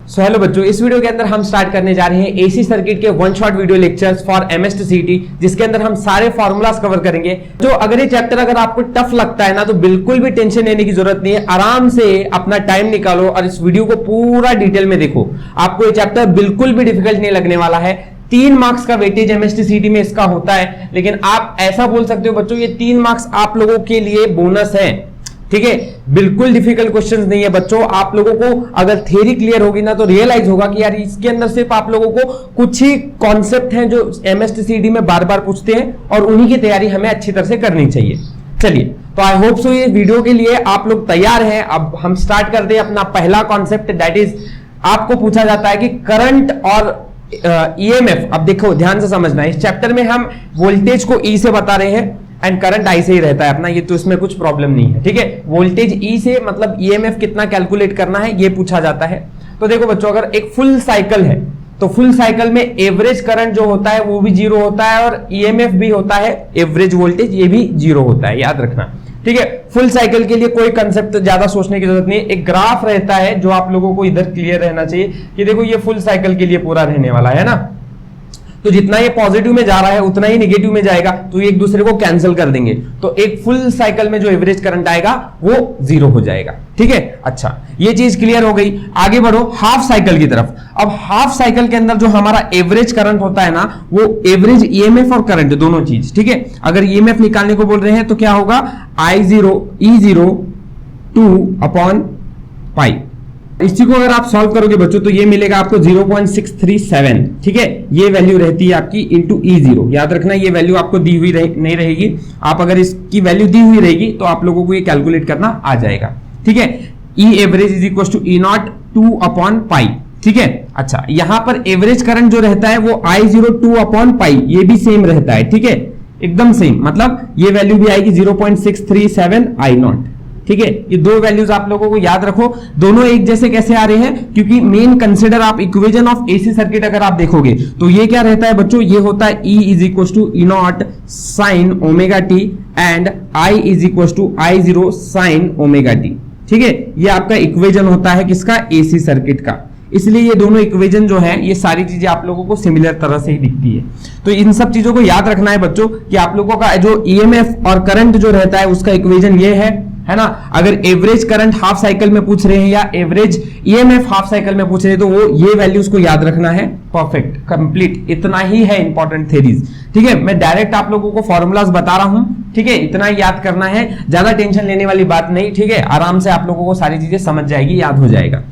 Hello बच्चों, इस video के अंदर हम स्टार्ट करने जा रहे हैं एसी सर्किट के one shot video lectures for MSTCT, जिसके अंदर हम सारे फार्मूलाज कवर करेंगे। जो अगर ये चैप्टर अगर आपको टफ लगता है ना, तो बिल्कुल भी टेंशन लेने की जरूरत नहीं है। आराम से अपना टाइम निकालो और इस वीडियो को पूरा डिटेल में देखो। आपको ये चैप्टर बिल्कुल भी डिफिकल्ट नहीं लगने वाला है। 3 मार्क्स का वेटेज एमएसटीसीटी में इसका होता है, लेकिन आप ऐसा बोल सकते हो बच्चों, ये 3 मार्क्स आप लोगों के लिए बोनस है। ठीक है, बिल्कुल डिफिकल्ट क्वेश्चंस नहीं है बच्चों। आप लोगों को अगर थ्योरी क्लियर होगी ना, तो रियलाइज होगा कि यार इसके अंदर सिर्फ आप लोगों को कुछ ही कॉन्सेप्ट हैं जो एमएसटीसीटी में बार बार पूछते हैं, और उन्हीं की तैयारी हमें अच्छी तरह से करनी चाहिए। चलिए, तो आई होप सो ये वीडियो के लिए आप लोग तैयार हैं। अब हम स्टार्ट करते हैं अपना पहला कॉन्सेप्ट, दैट इज आपको पूछा जाता है कि करंट और ईएमएफ। अब देखो, ध्यान से समझना है, इस चैप्टर में हम वोल्टेज को ई से बता रहे हैं एंड करंट आई से ही रहता है अपना, ये तो इसमें कुछ प्रॉब्लम नहीं है। ठीक है, वोल्टेज ई से मतलब ईएमएफ कितना कैलकुलेट करना है ये पूछा जाता है। तो देखो बच्चों, अगर एक फुल साइकिल है तो फुल साइकिल में एवरेज करंट जो होता है वो भी 0 होता है, और ईएमएफ भी होता है, एवरेज वोल्टेज ये भी 0 होता है, याद रखना। ठीक है, फुल साइकिल के लिए कोई कंसेप्ट ज्यादा सोचने की जरूरत नहीं है। एक ग्राफ रहता है जो आप लोगों को इधर क्लियर रहना चाहिए कि देखो ये फुल साइकिल के लिए पूरा रहने वाला है ना, तो जितना ये पॉजिटिव में जा रहा है उतना ही नेगेटिव में जाएगा, तो ये एक दूसरे को कैंसिल कर देंगे। तो एक फुल साइकिल में जो एवरेज करंट आएगा वो 0 हो जाएगा। ठीक है, अच्छा, ये चीज क्लियर हो गई। आगे बढ़ो हाफ साइकिल की तरफ। अब हाफ साइकिल के अंदर जो हमारा एवरेज करंट होता है ना, वो एवरेज ईएमएफ और करंट दोनों चीज। ठीक है, अगर ईएमएफ निकालने को बोल रहे हैं तो क्या होगा, I0 E0 2/पाई। इसी को अगर आप सॉल्व करोगे बच्चों तो ये मिलेगा आपको 0.637। ठीक है, ये वैल्यू रहती है आपकी इंटू E0। याद रखना, ये वैल्यू आपको दी हुई नहीं रहेगी। आप अगर इसकी वैल्यू दी हुई रहेगी तो आप लोगों को ये कैलकुलेट करना आ जाएगा। ठीक है, E average is equal to E0 2/पाई। ठीक है, अच्छा, यहां पर एवरेज करंट जो रहता है वो I0 2/पाई, ये भी सेम रहता है। ठीक है, एकदम सेम, मतलब ये वैल्यू भी आएगी 0.637 I0। ठीक है, ये दो वैल्यूज आप लोगों को याद रखो। दोनों एक जैसे कैसे आ रहे हैं, क्योंकि मेन कंसिडर आप इक्वेशन ऑफ एसी सर्किट अगर आप देखोगे तो ये क्या रहता है बच्चों, ये होता है E is equal to E0 sine omega T and I is equal to I0 sine omega T. ठीक है, ये आपका इक्वेशन होता है किसका, एसी सर्किट का। इसलिए ये दोनों इक्वेशन जो है, ये सारी चीजें आप लोगों को सिमिलर तरह से ही दिखती है। तो इन सब चीजों को याद रखना है बच्चों कि आप लोगों का जो ईएमएफ और करंट जो रहता है उसका इक्वेशन ये है ना। अगर एवरेज करंट हाफ साइकिल में पूछ रहे हैं या एवरेज ईएमएफ हाफ साइकिल में पूछ रहे हैं तो वो ये वैल्यूज को याद रखना है। परफेक्ट, कंप्लीट, इतना ही है इंपॉर्टेंट थ्योरीज। ठीक है, मैं डायरेक्ट आप लोगों को फॉर्मूलाज बता रहा हूं। ठीक है, इतना ही याद करना है, ज्यादा टेंशन लेने वाली बात नहीं। ठीक है, आराम से आप लोगों को सारी चीजें समझ जाएगी, याद हो जाएगा।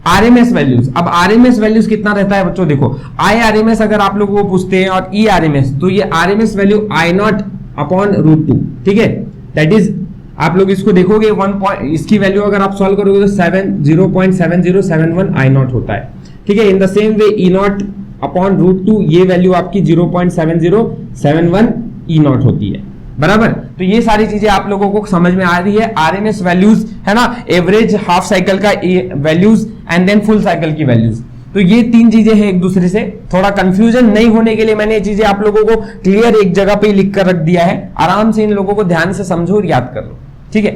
आरएमएस वैल्यूज, अब आरएमएस वैल्यूज कितना रहता है बच्चों, देखो IRMS अगर आप लोगों को पूछते हैं और ERMS, तो ये आरएमएस वैल्यू I0/√2। ठीक है, दैट इज आप लोग इसको देखोगे 1 इसकी वैल्यू अगर आप सॉल्व करोगे तो 0.7071 I0 होता है। ठीक है, in the same way E0/√2, ये वैल्यू आपकी 0.7071 E0 होती है, बराबर। तो ये सारी चीजें आप लोगों को समझ में आ रही है। आरएमएस वैल्यूज है ना, एवरेज हाफ साइकिल का values and then full cycle की वैल्यूज। तो ये 3 चीजें हैं एक दूसरे से। थोड़ा कंफ्यूजन नहीं होने के लिए मैंने ये चीजें आप लोगों को क्लियर एक जगह पे लिख कर रख दिया है। आराम से इन लोगों को ध्यान से समझो और याद कर लो। ठीक है,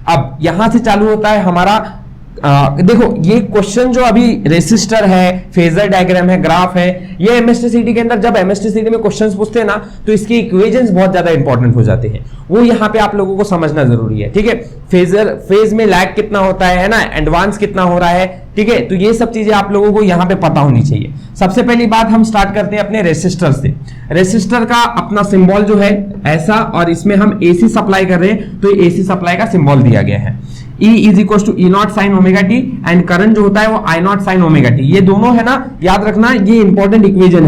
अब यहां से चालू होता है हमारा देखो, ये क्वेश्चन जो अभी रेसिस्टर है, फेजर डायग्राम है, ग्राफ है, ये एमएसटीसीटी के अंदर जब एमएसटीसीटी में क्वेश्चंस पूछते हैं ना, तो इसके इक्वेशंस बहुत ज्यादा इंपॉर्टेंट हो जाते हैं। वो यहाँ पे आप लोगों को समझना जरूरी है। ठीक है, फेज में लैग कितना होता है ना, एडवांस कितना हो रहा है। ठीक है, तो ये सब चीजें आप लोगों को यहाँ पे पता होनी चाहिए। सबसे पहली बात हम स्टार्ट करते हैं अपने रेसिस्टर से। रेसिस्टर का अपना सिंबल जो है ऐसा, और इसमें हम एसी सप्लाई कर रहे हैं तो एसी सप्लाई का सिंबल दिया गया है। E is equal to E0 sine omega T and current जो होता है वो I0 साइन ओमेगा टी। ये दोनों है ना, याद रखना, ये इंपॉर्टेंट इक्वेशन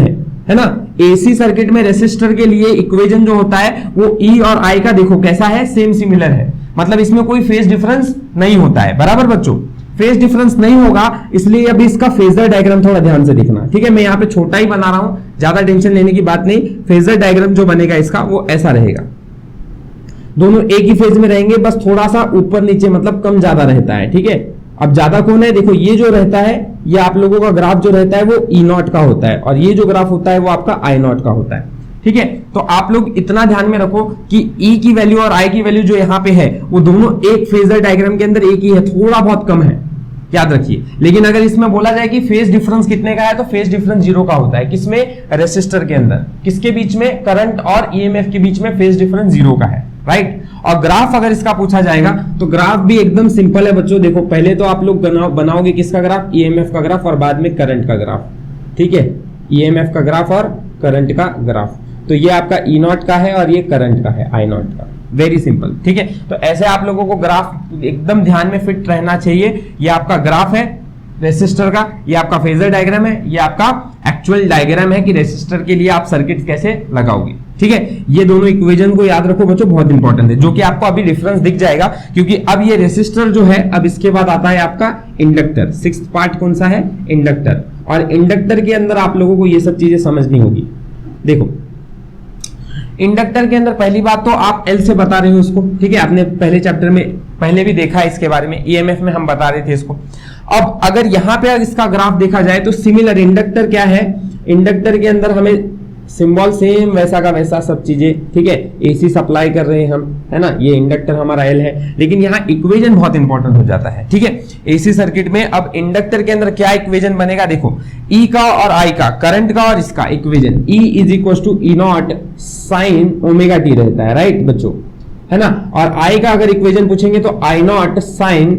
है ना। एसी सर्किट में रेसिस्टर के लिए इक्वेशन जो होता है वो E और I का देखो कैसा है, सेम सिमिलर है, मतलब इसमें कोई फेज डिफरेंस नहीं होता है, बराबर बच्चों। फेज डिफरेंस नहीं होगा, इसलिए अभी इसका फेजर डायग्राम थोड़ा ध्यान से देखना। ठीक है, मैं यहाँ पे छोटा ही बना रहा हूं, ज्यादा टेंशन लेने की बात नहीं। फेजर डायग्राम जो बनेगा इसका वो ऐसा रहेगा, दोनों एक ही फेज में रहेंगे, बस थोड़ा सा ऊपर नीचे मतलब कम ज्यादा रहता है। ठीक है, अब ज्यादा कौन है, देखो ये जो रहता है, ये आप लोगों का ग्राफ जो रहता है वो E0 का होता है, और ये जो ग्राफ होता है वो आपका I0 का होता है। ठीक है, तो आप लोग इतना ध्यान में रखो कि E की वैल्यू और I की वैल्यू जो यहाँ पे है वो दोनों एक फेजर डायग्राम के अंदर एक ही है, थोड़ा बहुत कम है। याद रखिए। लेकिन अगर इसमें बोला जाए कि फेज डिफरेंस कितने का है, तो फेज डिफरेंस 0 का होता है। किसमें? रेसिस्टर के अंदर। किसके बीच में? करंट और ईएमएफ के बीच में फेज डिफरेंस 0 का है, राइट। और ग्राफ अगर इसका पूछा जाएगा तो ग्राफ भी एकदम सिंपल है बच्चों। देखो पहले तो आप लोग बनाओगे किसका ग्राफ? ईएमएफ का ग्राफ, और बाद में करंट का ग्राफ, ठीक है। ईएमएफ का ग्राफ और करंट का ग्राफ। तो ये आपका ई नॉट का है और ये करंट का है, आई नॉट का। वेरी सिंपल, ठीक है। तो ऐसे आप लोगों को ग्राफ एकदम ध्यान में फिट रहना चाहिए। ये आपका ग्राफ है रेसिस्टर का, ये आपका फेजर डायग्राम है, ये आपका एक्चुअल डायग्राम है कि रेसिस्टर के लिए आप सर्किट कैसे लगाओगे, ठीक है। ये दोनों इक्वेशन को याद रखो बच्चों, बहुत इंपॉर्टेंट है, जो कि आपको अभी डिफरेंस दिख जाएगा, क्योंकि अब ये रेसिस्टर जो है, अब इसके बाद आता है आपका इंडक्टर। 6th पार्ट कौन सा है? इंडक्टर। और इंडक्टर के अंदर आप लोगों को ये सब चीजें समझनी होगी। देखो इंडक्टर के अंदर पहली बात तो आप एल से बता रहे हो उसको, ठीक है। आपने पहले चैप्टर में पहले भी देखा है इसके बारे में, ईएमएफ में हम बता रहे थे इसको। अब अगर यहां पे इसका ग्राफ देखा जाए तो सिमिलर इंडक्टर क्या है? इंडक्टर के अंदर हमें सिंबल सेम वैसा का वैसा सब चीजें, ठीक है। एसी सप्लाई कर रहे हैं हम, है ना। ये इंडक्टर हमारा एल है, लेकिन यहाँ इक्वेशन बहुत इंपॉर्टेंट हो जाता है, ठीक है। एसी सर्किट में अब इंडक्टर के अंदर क्या इक्वेशन बनेगा? देखो ई का और आई का, करंट का और इसका equation, E is equal to E naught sine omega T रहता है, राइट बच्चों, है ना। और आई का अगर इक्वेशन पूछेंगे तो आई नॉट साइन,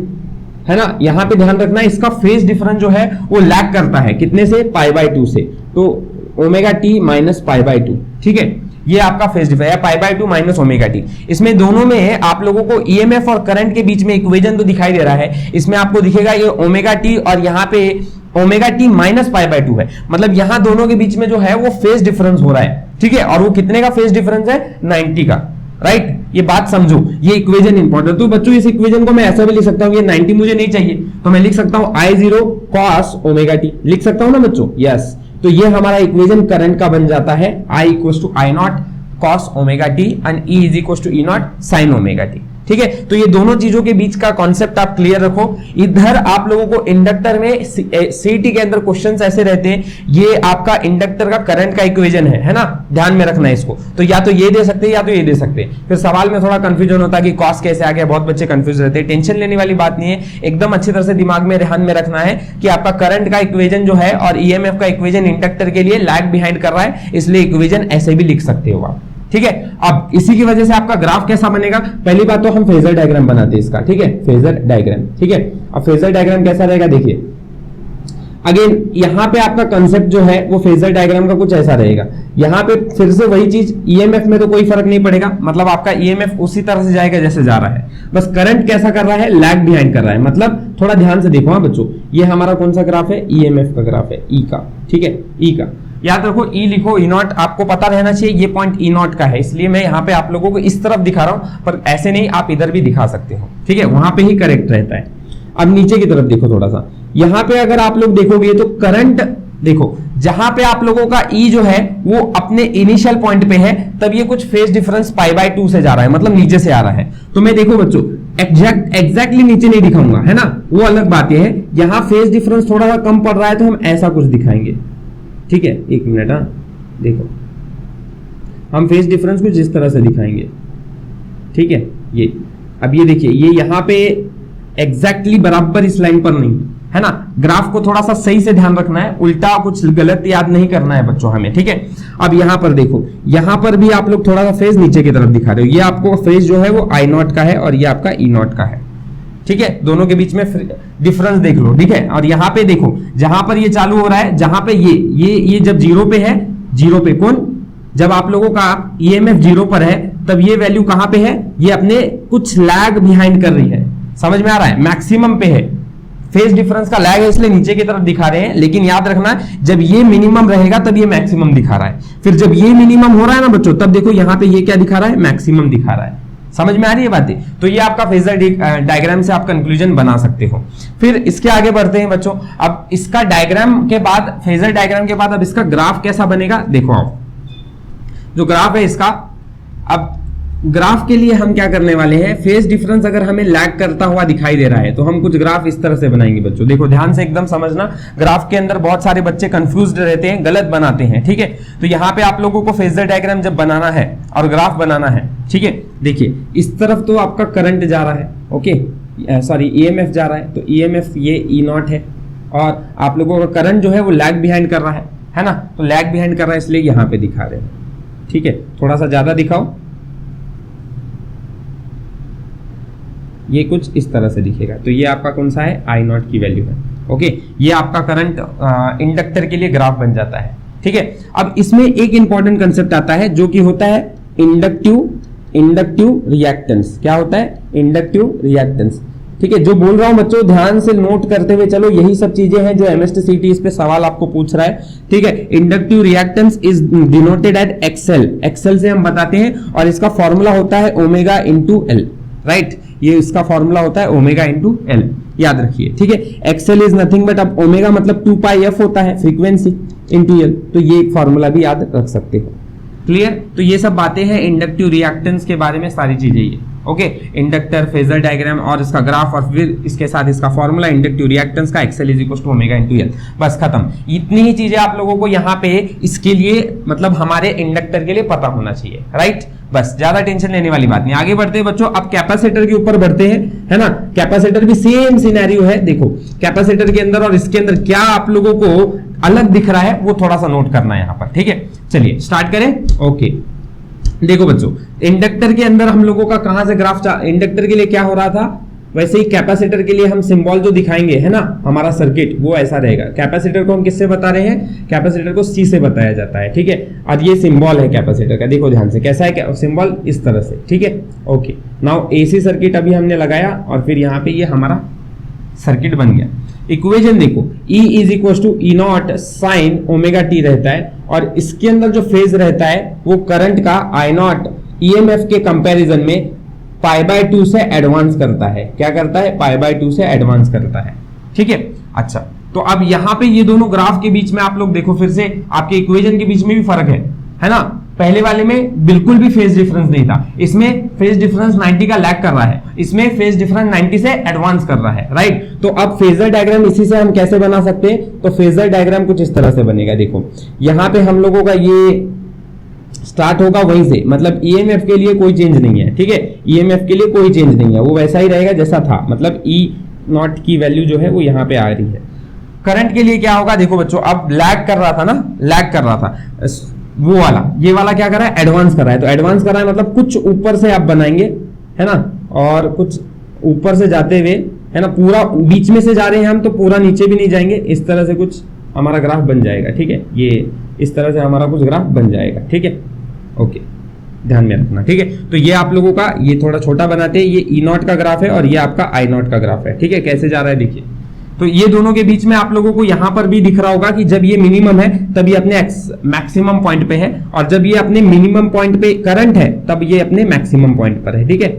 है ना। यहां पे ध्यान रखना इसका फेज डिफरेंस जो है वो लैग करता है कितने से? π/2 से। तो ओमेगा टी माइनस π/2, ठीक है। ये आपका फेज डिफरेंस है, π/2 माइनस ओमेगा टी। इसमें दोनों में आप लोगों को ईएमएफ और करंट के बीच में इक्वेशन तो दिखाई दे रहा है। इसमें आपको दिखेगा ये ओमेगा टी और यहाँ पे ओमेगा टी माइनस π/2 है। मतलब यहाँ दोनों के बीच में जो है वो फेज डिफरेंस हो रहा है, ठीक है। और वो कितने का फेज डिफरेंस है? 90 का, राइट। ये बात समझो, ये इक्वेशन इंपॉर्टेंट। तो बच्चों इस इक्वेशन को मैं ऐसा भी लिख सकता हूं, ये 90 मुझे नहीं चाहिए तो मैं लिख सकता हूं I0 cos ओमेगा टी, लिख सकता हूं ना बच्चों? यस। तो ये हमारा इक्वेशन करंट का बन जाता है, I equal to I naught cos omega T and E is equal to E naught sine omega T, ठीक है। तो ये दोनों चीजों के बीच का कॉन्सेप्ट आप क्लियर रखो। इधर आप लोगों को इंडक्टर में सीटी के अंदर क्वेश्चंस ऐसे रहते हैं, ये आपका इंडक्टर का करंट का इक्वेशन है ना, ध्यान में रखना है इसको। तो या तो ये दे सकते हैं या तो ये दे सकते हैं। फिर सवाल में थोड़ा कंफ्यूजन होता है कि कॉस कैसे आ गया, बहुत बच्चे कंफ्यूज रहते हैं। टेंशन लेने वाली बात नहीं है, एकदम अच्छी तरह से दिमाग में ध्यान में रखना है कि आपका करंट का इक्वेशन जो है और ईएमएफ का इक्वेशन इंडक्टर के लिए लैग बिहाइंड कर रहा है, इसलिए इक्वेशन ऐसे भी लिख सकते हो आप, ठीक है। अब इसी की वजह से आपका ग्राफ कैसा बनेगा? पहली बात तो हम फेजर डायग्राम बनाते हैं इसका, ठीक है। फेजर डायग्राम, ठीक है। अब फेजर डायग्राम कैसा रहेगा देखिए। अगेन यहां पे आपका कंसेप्ट जो है वो फेजर डायग्राम का कुछ ऐसा रहेगा। यहां पे फिर से वही चीज, ईएमएफ में तो कोई फर्क नहीं पड़ेगा, मतलब आपका ईएमएफ उसी तरह से जाएगा जैसे जा रहा है। बस करंट कैसा कर रहा है? लैग बिहाइंड कर रहा है। मतलब थोड़ा ध्यान से देखो हाँ बच्चों, ये हमारा कौन सा ग्राफ है? ईएमएफ का ग्राफ है, ई का, ठीक है। ई का याद रखो, ई लिखो, ई नॉट आपको पता रहना चाहिए। ये पॉइंट ई नॉट का है, इसलिए मैं यहाँ पे आप लोगों को इस तरफ दिखा रहा हूं, पर ऐसे नहीं, आप इधर भी दिखा सकते हो, ठीक है। वहां पे ही करेक्ट रहता है। अब नीचे की तरफ देखो थोड़ा सा, यहां पे अगर आप लोग देखोगे तो करंट देखो, जहां पे आप लोगों का ई जो है वो अपने इनिशियल पॉइंट पे है, तब ये कुछ फेज डिफरेंस π/2 से जा रहा है, मतलब नीचे से आ रहा है। तो मैं देखो बच्चों एग्जैक्टली नीचे नहीं दिखाऊंगा, है ना, वो अलग बात है। यहां फेज डिफरेंस थोड़ा सा कम पड़ रहा है तो हम ऐसा कुछ दिखाएंगे, ठीक है। एक मिनट, हाँ देखो, हम फेज डिफरेंस कुछ इस तरह से दिखाएंगे, ठीक है। ये अब ये देखिए, ये यहां पे एग्जैक्टली बराबर इस लाइन पर नहीं है ना। ग्राफ को थोड़ा सा सही से ध्यान रखना है, उल्टा कुछ गलत याद नहीं करना है बच्चों हमें, ठीक है। अब यहां पर देखो, यहां पर भी आप लोग थोड़ा सा फेज नीचे की तरफ दिखा रहे हो। ये आपको फेज जो है वो आई नॉट का है और ये आपका ई नॉट का है, ठीक है। दोनों के बीच में डिफरेंस देख लो, ठीक है। और यहाँ पे देखो, जहां पर ये चालू हो रहा है, जहां पे ये जब जीरो पे है, जीरो पे कौन, जब आप लोगों का ईएमएफ जीरो पर है, तब ये वैल्यू कहां पे है? ये अपने कुछ लैग बिहाइंड कर रही है, समझ में आ रहा है, मैक्सिमम पे है। फेज डिफरेंस का लैग है इसलिए नीचे की तरफ दिखा रहे हैं, लेकिन याद रखना जब ये मिनिमम रहेगा तब ये मैक्सिमम दिखा रहा है। फिर जब ये मिनिमम हो रहा है ना बच्चों, तब देखो यहाँ पे ये क्या दिखा रहा है? मैक्सिमम दिखा रहा है। समझ में आ रही है बातें? तो ये आपका फेजर डायग्राम से आप कंक्लूजन बना सकते हो। फिर इसके आगे बढ़ते हैं बच्चों। अब इसका डायग्राम के बाद, फेजर डायग्राम के बाद अब इसका ग्राफ कैसा बनेगा देखो आप। जो ग्राफ है इसका, अब ग्राफ के लिए हम क्या करने वाले हैं, फेज डिफरेंस अगर हमें लैग करता हुआ दिखाई दे रहा है तो हम कुछ ग्राफ इस तरह से बनाएंगे बच्चों। देखो ध्यान से एकदम समझना, ग्राफ के अंदर बहुत सारे बच्चे कंफ्यूज्ड रहते हैं, गलत बनाते हैं, ठीक है। तो यहाँ पे आप लोगों को फेजर डायग्राम जब बनाना है और ग्राफ बनाना है, ठीक है, देखिए इस तरफ तो आपका करंट जा रहा है, ओके, सॉरी ईएमएफ जा रहा है, तो ईएमएफ ये ई नॉट है, और आप लोगों का करंट जो है वो लैग बिहाइंड कर रहा है ना, तो लैग बिहाइंड कर रहा है इसलिए यहाँ पे दिखा रहे हैं। ठीक है, थोड़ा सा ज्यादा दिखाओ, ये कुछ इस तरह से दिखेगा। तो ये आपका कौन सा है, आई नॉट की वैल्यू है। ओके, ये आपका करंट इंडक्टर के लिए ग्राफ बन जाता है। ठीक है, अब इसमें एक इंपॉर्टेंट कंसेप्ट आता है जो कि होता है इंडक्टिव रिएक्टेंस। क्या होता है, इंडक्टिव रिएक्टेंस। ठीक है, जो बोल रहा हूं बच्चों ध्यान से नोट करते हुए चलो, यही सब चीजें हैं जो एमएसटीसीटी इस पे सवाल आपको पूछ रहा है। ठीक है, inductive reactance is denoted at XL, XL से हम बताते हैं, और इसका फॉर्मूला होता है ओमेगा इंटू एल। राइट, ये इसका फॉर्मूला होता है ओमेगा इंटू एल, याद रखिए। ठीक है, एक्सएल इज नथिंग बट, अब ओमेगा मतलब 2 पाई एफ होता है फ्रीक्वेंसी इंटू एल, तो ये फॉर्मूला भी याद रख सकते हो। क्लियर, तो ये सब बातें हैं इंडक्टिव रिएक्टेंस के बारे में, सारी चीजें ये। ओके, इंडक्टर, फेजर डायग्राम और इसका ग्राफ, और फिर इसके साथ इसका फॉर्मूला इंडक्टिव रिएक्टेंस का, XL is equal to omega into L, बस खत्म। इतनी ही चीजें आप लोगों को यहाँ पे इसके लिए मतलब हमारे इंडक्टर के लिए पता होना चाहिए। राइट, बस ज्यादा टेंशन लेने वाली बात नहीं। आगे बढ़ते हैं बच्चों, अब कैपेसिटर के ऊपर बढ़ते हैं, है ना। कैपेसिटर भी सेम सिनेरियो है। देखो कैपेसिटर के अंदर और इसके अंदर क्या आप लोगों को अलग दिख रहा है वो थोड़ा सा नोट करना है यहाँ पर। ठीक है, चलिए स्टार्ट करें। ओके, देखो बच्चों, इंडक्टर के अंदर हम लोगों का कहां से ग्राफ, इंडक्टर के लिए क्या हो रहा था, वैसे ही कैपेसिटर के लिए हम सिंबल जो दिखाएंगे, है ना, हमारा सर्किट वो ऐसा रहेगा। कैपेसिटर को हम किससे बता रहे हैं, कैपेसिटर को सी से बताया जाता है। ठीक है, और ये सिंबल है कैपेसिटर का, देखो ध्यान से कैसा है सिंबल, इस तरह से। ठीक है, ओके, नाउ एसी सर्किट अभी हमने लगाया, और फिर यहाँ पे ये हमारा सर्किट बन गया। इक्वेशन देखो, E is equal to E naught sine omega T रहता है, और इसके अंदर जो फेज रहता है वो करंट का आई नॉट ईएमएफ के कंपैरिजन में पाई बाय 2 से एडवांस करता है। क्या करता है, पाई बाय 2 से एडवांस करता है। ठीक है, अच्छा, तो अब यहाँ पे ये दोनों ग्राफ के बीच में आप लोग देखो, फिर से आपके इक्वेशन के बीच में भी फर्क है ना। पहले वाले में बिल्कुल भी फेज डिफरेंस नहीं था, इसमें फेज डिफरेंस 90 का लैग कर रहा है, इसमें फेज डिफरेंस 90 से एडवांस कर रहा है। राइट, तो अब फेजर डायग्राम इसी से हम कैसे बना सकते हैं, तो फेजर डायग्राम कुछ इस तरह से बनेगा। देखो यहाँ पे हम लोगों का ये स्टार्ट होगा वहीं से, मतलब ईएमएफ के लिए कोई चेंज नहीं है। ठीक है, ईएमएफ के लिए कोई चेंज नहीं है, वो वैसा ही रहेगा जैसा था, मतलब ई नॉट की वैल्यू जो है वो यहाँ पे आ रही है। करंट के लिए क्या होगा, देखो बच्चों, अब लैग कर रहा था ना, लैग कर रहा था वो वाला, ये वाला क्या कर रहा है, एडवांस कर रहा है। तो एडवांस कर रहा है मतलब कुछ ऊपर से आप बनाएंगे, है ना, और कुछ ऊपर से जाते हुए, है ना, पूरा बीच में से जा रहे हैं हम, तो पूरा नीचे भी नहीं जाएंगे, इस तरह से कुछ हमारा ग्राफ बन जाएगा। ठीक है, ये इस तरह से हमारा कुछ ग्राफ बन जाएगा। ठीक है, ओके, ध्यान में रखना। ठीक है, तो ये आप लोगों का, ये थोड़ा छोटा बनाते हैं, ये ई नॉट का ग्राफ है और ये आपका आई नॉट का ग्राफ है। ठीक है, कैसे जा रहा है देखिए, तो ये दोनों के बीच में आप लोगों को यहां पर भी दिख रहा होगा कि जब ये मिनिमम है तब ये अपने मैक्सिमम पॉइंट पे है, और जब ये अपने मिनिमम पॉइंट पे करंट है तब ये अपने मैक्सिमम पॉइंट पर है। ठीक है,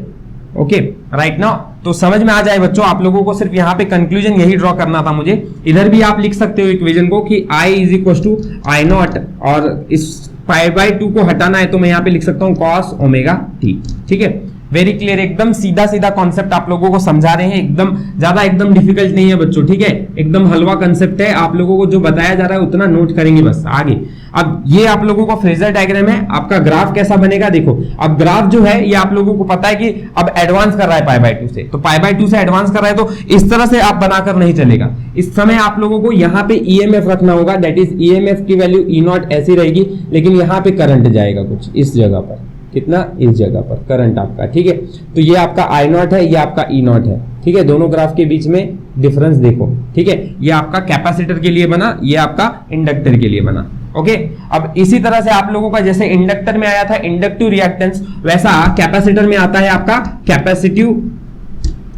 ओके, राइट नाउ तो समझ में आ जाए बच्चों, आप लोगों को सिर्फ यहाँ पे कंक्लूजन यही ड्रॉ करना था मुझे। इधर भी आप लिख सकते हो इक्वेशन को कि I is equal to I naught, और इस पाई बाय 2 को हटाना है तो मैं यहाँ पे लिख सकता हूँ कॉस ओमेगा टी। ठीक है, वेरी क्लियर, एकदम सीधा सीधा कॉन्सेप्ट आप लोगों को समझा रहे हैं, एकदम ज्यादा एकदम डिफिकल्ट नहीं है बच्चों। ठीक है, एकदम हलवा कॉन्सेप्ट है, आप लोगों को जो बताया जा रहा है उतना नोट करेंगे बस आगे। अब ये आप लोगों का फेजर डायग्राम है, आपका ग्राफ कैसा बनेगा देखो। अब ग्राफ जो है ये आप लोगों को पता है कि अब एडवांस कर रहा है पाई बाय 2 से, तो पाई बाय 2 से एडवांस कर रहा है, तो इस तरह से आप बनाकर नहीं चलेगा। इस समय आप लोगों को यहाँ पे ईएमएफ रखना होगा, दैट इज ईएमएफ की वैल्यू ई नॉट ऐसी रहेगी, लेकिन यहाँ पे करंट जाएगा कुछ इस जगह पर, कितना, इस जगह पर करंट आपका। ठीक है, तो ये आपका आई नॉट है, ये आपका ई नॉट है। ठीक है, दोनों ग्राफ के बीच में डिफरेंस देखो। ठीक है, ये आपका कैपेसिटर के लिए बना, ये आपका इंडक्टर के लिए बना। ओके, अब इसी तरह से आप लोगों का जैसे इंडक्टर में आया था इंडक्टिव रिएक्टेंस, वैसा कैपेसिटर में आता है आपका कैपेसिटिव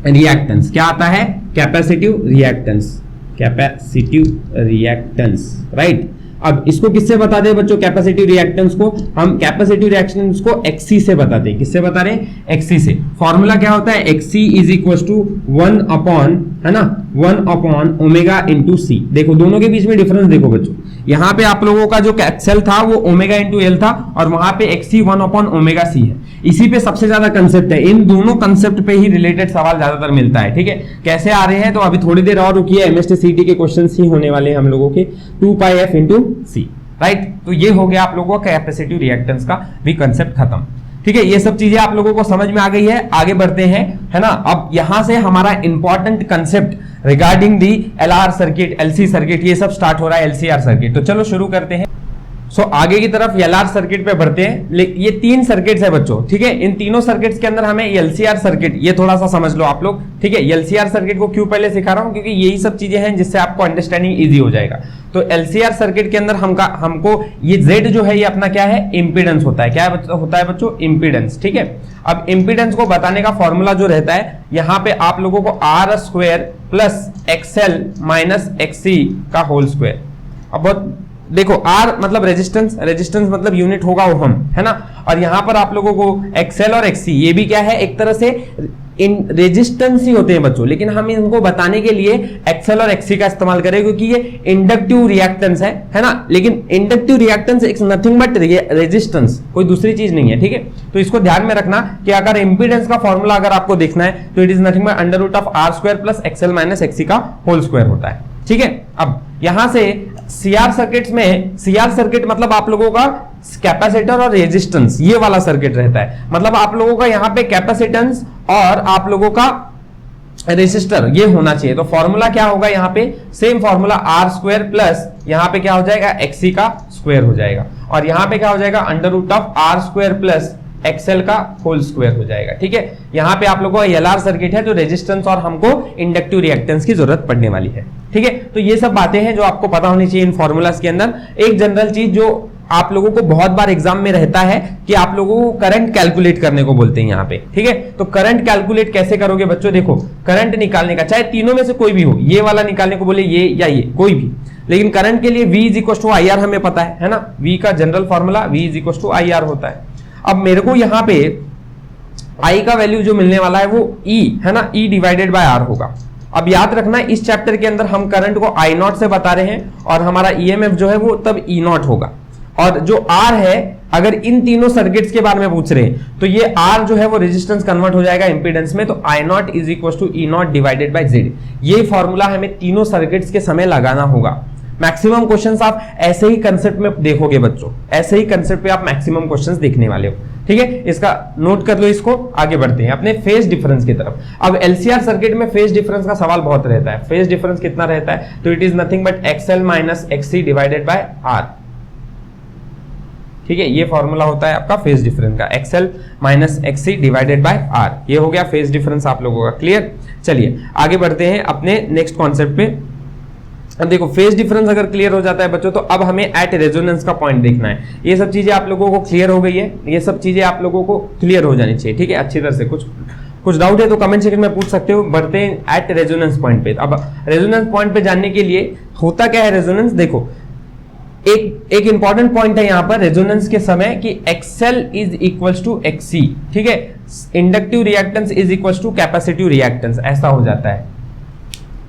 रिएक्टेंस। क्या आता है, capacitive reactance, capacitive reactance. Right, अब इसको किससे बता दें बच्चों, कैपेसिटिव रिएक्टेंस को हम कैपेसिटिव रिएक्टेंस को एक्सी से बताते हैं। किससे बता रहे हैं, एक्सी से। फॉर्मूला क्या होता है, XC is equal to 1 upon, है ना, 1 अपॉन ओमेगा इंटू सी। देखो दोनों के बीच में डिफरेंस देखो बच्चों, यहाँ पे आप लोगों का जो एक्सेल था वो ओमेगा इंटू एल था, और वहां पे एक्सी 1 अपॉन ओमेगा सी है। इसी पे सबसे ज्यादा कंसेप्ट है, इन दोनों कंसेप्ट पे ही रिलेटेड सवाल ज्यादातर मिलता है। ठीक है, कैसे आ रहे हैं, तो अभी थोड़ी देर और रुकिए, एमएसटीसीटी के क्वेश्चन ही होने वाले हैं हम लोगों के, 2 पाई एफ इंटू सी। राइट, तो ये हो गया आप लोगों का कैपेसिटिव रिएक्टेंस का भी कंसेप्ट खत्म। ठीक है, ये सब चीजें आप लोगों को समझ में आ गई है। आगे बढ़ते हैं, है ना। अब यहां से हमारा important concept regarding the LR circuit, LC circuit, ये सब स्टार्ट हो रहा है, एलसीआर सर्किट। तो चलो शुरू करते हैं। आगे की तरफ एलआर सर्किट पे बढ़ते हैं। ये 3 सर्किट्स है बच्चों, ठीक है। इन तीनों सर्किट्स के अंदर हमें एलसीआर सर्किट, ये थोड़ा सा समझ लो आप लोग, ठीक है। एलसीआर सर्किट को क्यों पहले सिखा रहा हूं, क्योंकि यही सब चीजें हैं जिससे आपको अंडरस्टैंडिंग इजी हो जाएगा। तो एलसीआर सर्किट के अंदर हमको ये जेड जो है ये अपना क्या है, इंपीडेंस होता है। क्या होता है बच्चों, इंपीडेंस, ठीक है। अब इंपीडेंस को बताने का फॉर्मूला जो रहता है, यहां पे आप लोगों को R square plus XL minus XC का होल स्क्वायर। अब बहुत देखो, आर मतलब रेजिस्टेंस, रेजिस्टेंस मतलब यूनिट होगा ओहम, है ना। और यहां पर आप लोगों को एक्सएल और एक्ससी, ये भी क्या है, एक तरह से इन रेजिस्टेंस ही होते हैं बच्चों, लेकिन हम इनको बताने के लिए एक्सएल और एक्ससी का इस्तेमाल करें, क्योंकि ये इंडक्टिव रिएक्टेंस है ना। लेकिन inductive reactance is nothing but resistance, कोई दूसरी चीज नहीं है, ठीक है। तो इसको ध्यान में रखना कि अगर इंपीडेंस का फॉर्मूला अगर आपको देखना है तो it is nothing but under root of R square plus XL minus XC का होल स्क्वायर होता है, ठीक है। अब यहां से सीआर सर्किट्स में, सीआर सर्किट मतलब आप लोगों का कैपेसिटर और रेजिस्टेंस, ये वाला सर्किट रहता है। मतलब आप लोगों का यहां पे कैपेसिटेंस और आप लोगों का रेजिस्टर ये होना चाहिए। तो फॉर्मूला क्या होगा, यहां पे same formula R square plus यहां पे क्या हो जाएगा, एक्ससी का स्क्वायर हो जाएगा, और यहां पे क्या हो जाएगा, under root of R square plus XL का होल स्क्वायर हो जाएगा, ठीक है। यहां पे आप लोगों का एलआर सर्किट है, तो रेजिस्टेंस और हमको इंडक्टिव रिएक्टेंस की जरूरत पड़ने वाली है, ठीक है। तो ये सब बातें हैं जो आपको पता होनी चाहिए इन फॉर्मूलाज के अंदर। एक जनरल चीज जो आप लोगों को बहुत बार एग्जाम में रहता है कि आप लोगों को करंट कैलकुलेट करने को बोलते हैं यहाँ पे, ठीक है। तो करंट कैलकुलेट कैसे करोगे बच्चों, देखो करंट निकालने का, चाहे तीनों में से कोई भी हो, ये वाला निकालने को बोले ये या ये, कोई भी, लेकिन करंट के लिए V is equal to I R हमें पता है ना। V का general formula V is equal to I R होता है। अब मेरे को यहां पे I का वैल्यू जो मिलने वाला है वो E है ना, E डिवाइडेड बाय R होगा। अब याद रखना इस चैप्टर के अंदर हम करंट को I नॉट से बता रहे हैं, और हमारा EMF जो है वो तब E नॉट होगा। और जो R है, अगर इन तीनों सर्किट्स के बारे में पूछ रहे हैं तो ये R जो है वो रेजिस्टेंस कन्वर्ट हो जाएगा इंपीडेंस में, तो I naught is equal to E naught divided by Z। ये फॉर्मूला हमें तीनों सर्किट्स के समय लगाना होगा। मैक्सिमम क्वेश्चंस आप ऐसे ही कंसेप्ट में देखोगे बच्चों, ऐसे ही कंसेप्ट पे आप मैक्सिमम क्वेश्चंस देखने वाले हो, ठीक है। इसका नोट कर लो इसको। आगे बढ़ते हैं अपने फेज डिफरेंस की तरफ। अब एलसीआर सर्किट में फेज डिफरेंस का सवाल बहुत रहता है। फेज डिफरेंस कितना रहता है, तो it is nothing but XL minus XC divided by R, ठीक है। ये फॉर्मूला होता है आपका फेज डिफरेंस का, XL minus XC divided by R. ये हो गया फेज डिफरेंस आप लोगों का, क्लियर। चलिए आगे बढ़ते हैं अपने नेक्स्ट कॉन्सेप्ट पे। अब देखो फेज डिफरेंस अगर क्लियर हो जाता है बच्चों, तो अब हमें एट रेजोनेंस का पॉइंट देखना है। ये सब चीजें आप लोगों को क्लियर हो गई है, ये सब चीजें आप लोगों को क्लियर हो जानी चाहिए, ठीक है, अच्छी तरह से। कुछ डाउट है तो कमेंट सेक्शन में पूछ सकते हो। बढ़ते हैं एट रेजोनेंस पॉइंट पे। अब रेजोनेंस पॉइंट पे जानने के लिए होता क्या है रेजोनेंस, देखो एक इंपॉर्टेंट पॉइंट है यहां पर रेजोनेंस के समय कि XL is equals to XC, ठीक है। Inductive reactance is equals to capacitive reactance, ऐसा हो जाता है,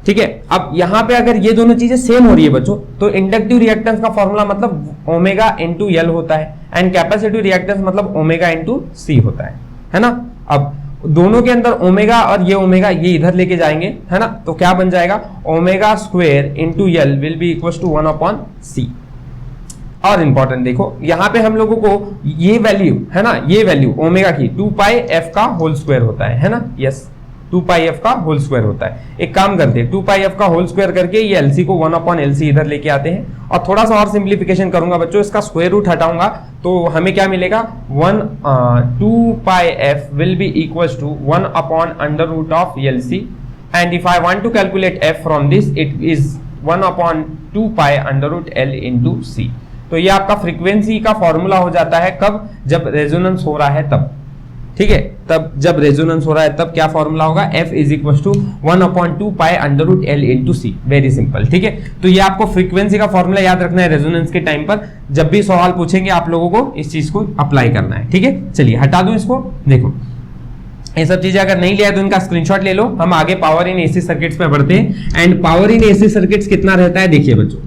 ठीक है। अब यहां पे अगर ये दोनों चीजें सेम हो रही है बच्चों, तो इंडक्टिव रिएक्टेंस का फॉर्मूला मतलब ओमेगा इंटू एल होता है, एंड कैपेसिटिव रिएक्टेंस मतलब ओमेगा इंटू सी होता है ना। अब दोनों के अंदर ओमेगा और ये ओमेगा ये इधर लेके जाएंगे, है ना, तो क्या बन जाएगा, omega square into L will be equal to 1 upon C. और इंपॉर्टेंट देखो यहां पे हम लोगों को ये वैल्यू है ना, ये वैल्यू ओमेगा की 2 पाई एफ का होल स्क्वायर होता है ना, यस 2 पाई एफ का होल स्क्वायर होता है। एक काम करते हैं 2 पाई एफ का होल स्क्वायर करके ये एलसी को 1 अपॉन एलसी इधर लेके आते हैं, और थोड़ा सा और सिंप्लीफिकेशन करूंगा बच्चों, इसका स्क्वायर रूट हटाऊंगा तो हमें क्या मिलेगा, 2 pi f will be equal to 1 upon under root of LC, and if I want to calculate f from this it is 1 upon 2 pi under root L into C. तो ये आपका frequency का formula हो जाता है कब, जब resonance हो रहा है तब, ठीक है। तब जब रेजोनेंस हो रहा है तब क्या फॉर्मूला होगा, F is equal to 1 upon 2 pi under root L into C. Very simple, ठीक है। तो ये आपको फ्रीक्वेंसी का फॉर्मूला याद रखना है रेजोनेंस के टाइम पर, जब भी सवाल पूछेंगे आप लोगों को इस चीज को अप्लाई करना है, ठीक है। चलिए हटा दूं इसको। देखो ये सब चीजें अगर नहीं लिया तो इनका स्क्रीनशॉट ले लो। हम आगे पावर इन एसी सर्किट्स पे बढ़ते हैं, and power in AC circuits कितना रहता है देखिए बच्चों।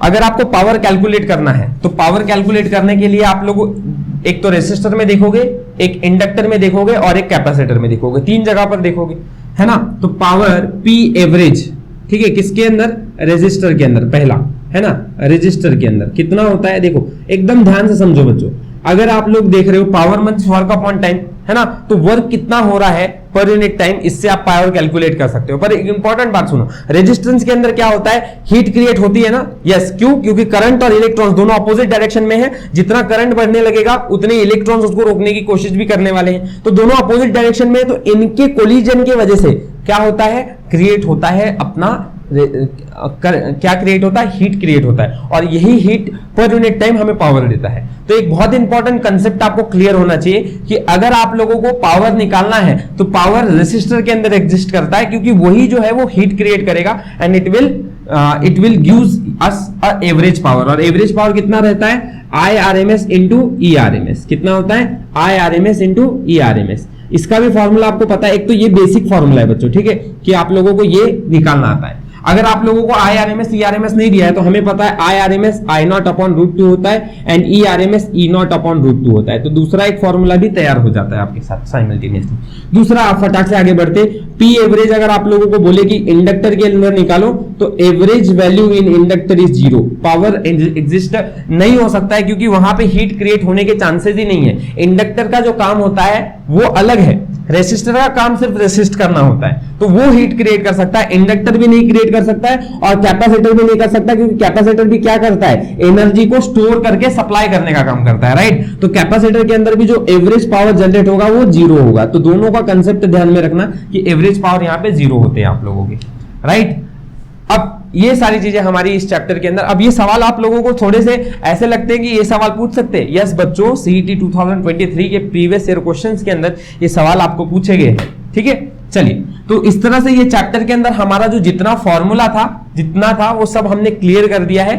अगर आपको पावर कैलकुलेट करना है तो पावर कैलकुलेट करने के लिए आप लोग एक तो रेसिस्टर में देखोगे, एक इंडक्टर में देखोगे और एक कैपेसिटर में देखोगे, 3 जगह पर देखोगे, है ना। तो पावर P एवरेज, ठीक है, किसके अंदर, रेजिस्टर के अंदर, पहला है ना, रेजिस्टर के अंदर कितना होता है, देखो एकदम ध्यान से समझो बच्चों। अगर आप लोग देख रहे हो power month work upon time, है ना, तो वर्क कितना हो रहा है पर यूनिट टाइम, इससे आप पावर कैलकुलेट कर सकते हो। पर एक इंपॉर्टेंट बात सुनो, रेजिस्टेंस के अंदर क्या होता है, हीट क्रिएट होती है ना, यस, क्यों, क्योंकि करंट और इलेक्ट्रॉन्स दोनों अपोजिट डायरेक्शन में है, जितना करंट बढ़ने लगेगा उतने इलेक्ट्रॉन्स उसको रोकने की कोशिश भी करने वाले हैं, तो दोनों अपोजिट डायरेक्शन में है, तो इनके कोलिजन की वजह से क्या होता है, क्रिएट होता है अपना क्या क्रिएट होता है, हीट क्रिएट होता है, और यही हीट पर यूनिट टाइम हमें पावर देता है। तो एक बहुत इंपॉर्टेंट कंसेप्ट आपको क्लियर होना चाहिए कि अगर आप लोगों को पावर निकालना है तो पावर रेसिस्टर के अंदर एग्जिस्ट करता है, क्योंकि वही जो है वो हीट क्रिएट करेगा and it will gives us a average power. और एवरेज पावर कितना रहता है, IRMS इंटू ERMS। कितना होता है, IRMS इंटू ERMS। इसका भी फॉर्मूला आपको पता है, एक तो ये बेसिक फॉर्मूला है बच्चों, ठीक है, कि आप लोगों को ये निकालना आता है। अगर आप लोगों को IRMS ERMS नहीं दिया है तो हमें पता है IRMS I0 अपॉन √2 होता है एंड ERMS E0 अपॉन √2 होता है। तो दूसरा एक फॉर्मूला भी तैयार हो जाता है आपके साथ साइमल्टेनियसली। दूसरा, आप फटाक से आगे बढ़ते, P एवरेज अगर आप लोगों को बोले कि इंडक्टर के अंदर निकालो तो average value in inductor is 0, power exist नहीं हो सकता है, क्योंकि वहां पे हीट क्रिएट होने के चांसेस ही नहीं है। इंडक्टर का जो काम होता है वो अलग है, रेसिस्टर का काम सिर्फ रेसिस्ट करना होता है, तो वो हीट क्रिएट कर सकता है, इंडक्टर भी नहीं क्रिएट कर सकता है और कैपेसिटर भी नहीं कर सकता, क्योंकि कैपेसिटर भी क्या करता है, एनर्जी को स्टोर करके सप्लाई करने का काम करता है, राइट। तो कैपेसिटर के अंदर भी जो एवरेज पावर जनरेट होगा वो 0 होगा। तो दोनों का कंसेप्ट ध्यान में रखना कि एवरेज पावर यहाँ पे 0 होते हैं आप लोगों के, राइट। अब ये सारी चीजें हमारी इस चैप्टर के अंदर। अब ये सवाल आप लोगों को थोड़े से ऐसे लगते हैं कि ये सवाल पूछ सकते हैं, यस बच्चों, CET 2023 के प्रीवियस ईयर क्वेश्चंस के अंदर ये सवाल आपको पूछे गए हैं, ठीक है। चलिए, तो इस तरह से ये चैप्टर के अंदर हमारा जो जितना फॉर्मूला था, जितना था वो सब हमने क्लियर कर दिया है।